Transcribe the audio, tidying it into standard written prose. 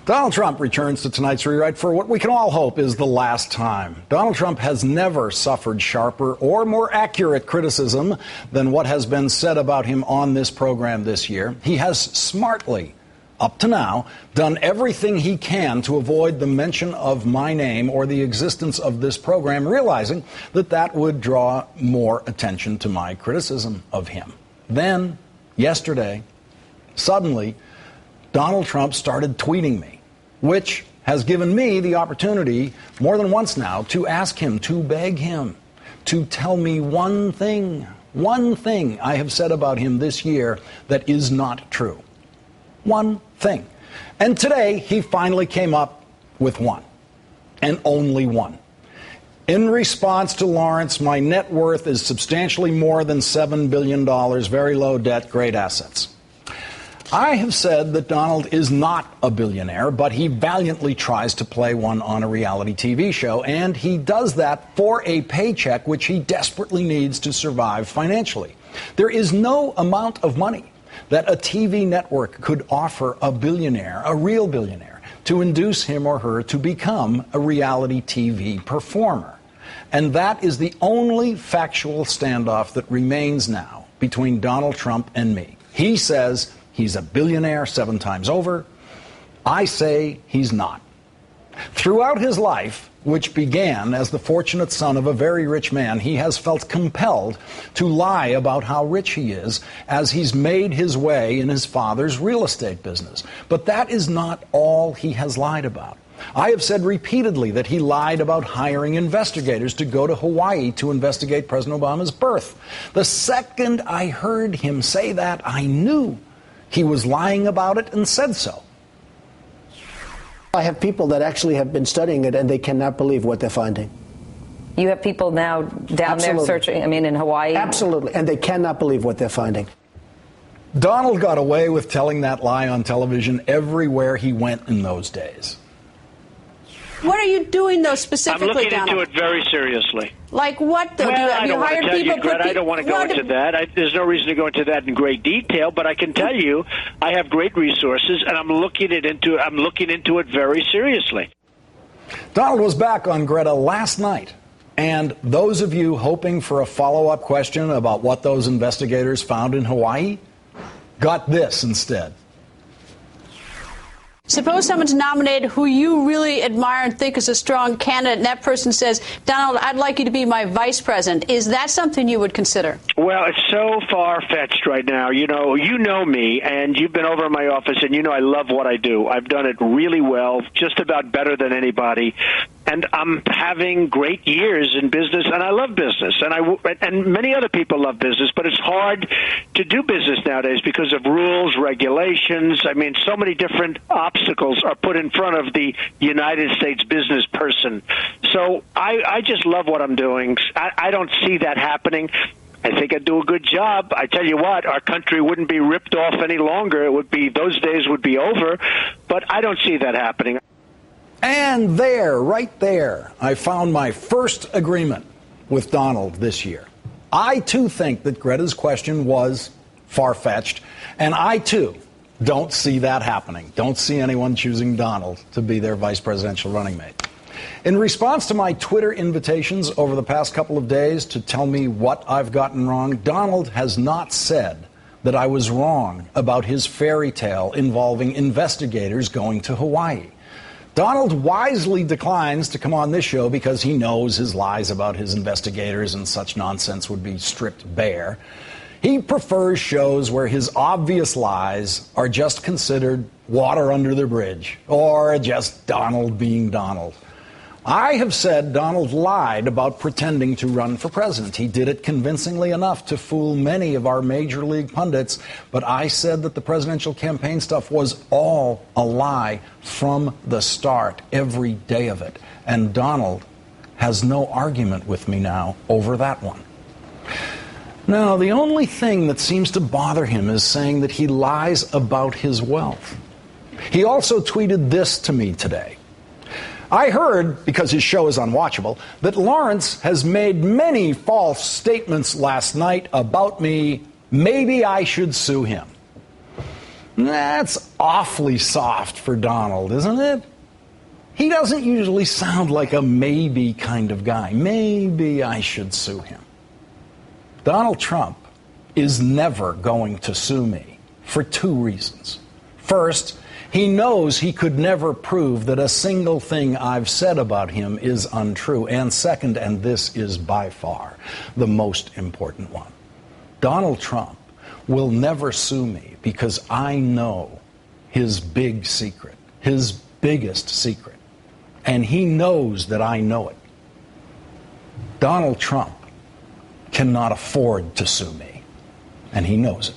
Donald Trump returns to tonight's rewrite for what we can all hope is the last time. Donald Trump has never suffered sharper or more accurate criticism than what has been said about him on this program this year. He has smartly, up to now, done everything he can to avoid the mention of my name or the existence of this program, realizing that that would draw more attention to my criticism of him. Then, yesterday, suddenly, Donald Trump started tweeting me, which has given me the opportunity more than once now to ask him, to beg him, to tell me one thing I have said about him this year that is not true. One thing. And today he finally came up with one, and only one. In response to Lawrence, my net worth is substantially more than $7 billion, very low debt, great assets. I have said that Donald is not a billionaire, but he valiantly tries to play one on a reality TV show, and he does that for a paycheck which he desperately needs to survive financially. There is no amount of money that a TV network could offer a billionaire, a real billionaire, to induce him or her to become a reality TV performer. And that is the only factual standoff that remains now between Donald Trump and me. He says he's a billionaire 7 times over. I say he's not. Throughout his life, which began as the fortunate son of a very rich man, he has felt compelled to lie about how rich he is as he's made his way in his father's real estate business. But that is not all he has lied about. I have said repeatedly that he lied about hiring investigators to go to Hawaii to investigate President Obama's birth. The second I heard him say that, I knew he was lying about it and said so. I have people that actually have been studying it, and they cannot believe what they're finding. You have people now down there searching, in Hawaii? Absolutely, and they cannot believe what they're finding. Donald got away with telling that lie on television everywhere he went in those days. What are you doing, though, specifically, I'm looking Donald? into it very seriously. Like what, though? Well, Have you hired people? I don't want to go into that. There's no reason to go into that in great detail, but I can tell you I have great resources, and I'm looking into it very seriously. Donald was back on Greta last night, and those of you hoping for a follow-up question about what those investigators found in Hawaii got this instead. Suppose someone's nominated who you really admire and think is a strong candidate, and that person says, Donald, I'd like you to be my vice president. Is that something you would consider? Well, it's so far-fetched right now. You know me, and you've been over in my office, and you know I love what I do. I've done it really well, just about better than anybody. And I'm having great years in business, and I love business, and many other people love business, but it's hard to do business nowadays because of rules, regulations. So many different obstacles are put in front of the United States business person. So I just love what I'm doing. I don't see that happening. I think I'd do a good job. I tell you what, our country wouldn't be ripped off any longer. Those days would be over, but I don't see that happening. And right there, I found my first agreement with Donald this year. I, too, think that Greta's question was far-fetched, and I, too, don't see that happening. Don't see anyone choosing Donald to be their vice presidential running mate. In response to my Twitter invitations over the past couple of days to tell me what I've gotten wrong, Donald has not said that I was wrong about his fairy tale involving investigators going to Hawaii. Donald wisely declines to come on this show because he knows his lies about his investigators and such nonsense would be stripped bare. He prefers shows where his obvious lies are just considered water under the bridge, or just Donald being Donald. I have said Donald lied about pretending to run for president. He did it convincingly enough to fool many of our major league pundits, but I said that the presidential campaign stuff was all a lie from the start, every day of it. And Donald has no argument with me now over that one. Now, the only thing that seems to bother him is saying that he lies about his wealth. He also tweeted this to me today. I heard, because his show is unwatchable, that Lawrence has made many false statements last night about me. Maybe I should sue him. That's awfully soft for Donald, isn't it? He doesn't usually sound like a maybe kind of guy. Maybe I should sue him. Donald Trump is never going to sue me for two reasons. First, he knows he could never prove that a single thing I've said about him is untrue. And second, and this is by far the most important one, Donald Trump will never sue me because I know his big secret, his biggest secret. And he knows that I know it. Donald Trump cannot afford to sue me, and he knows it.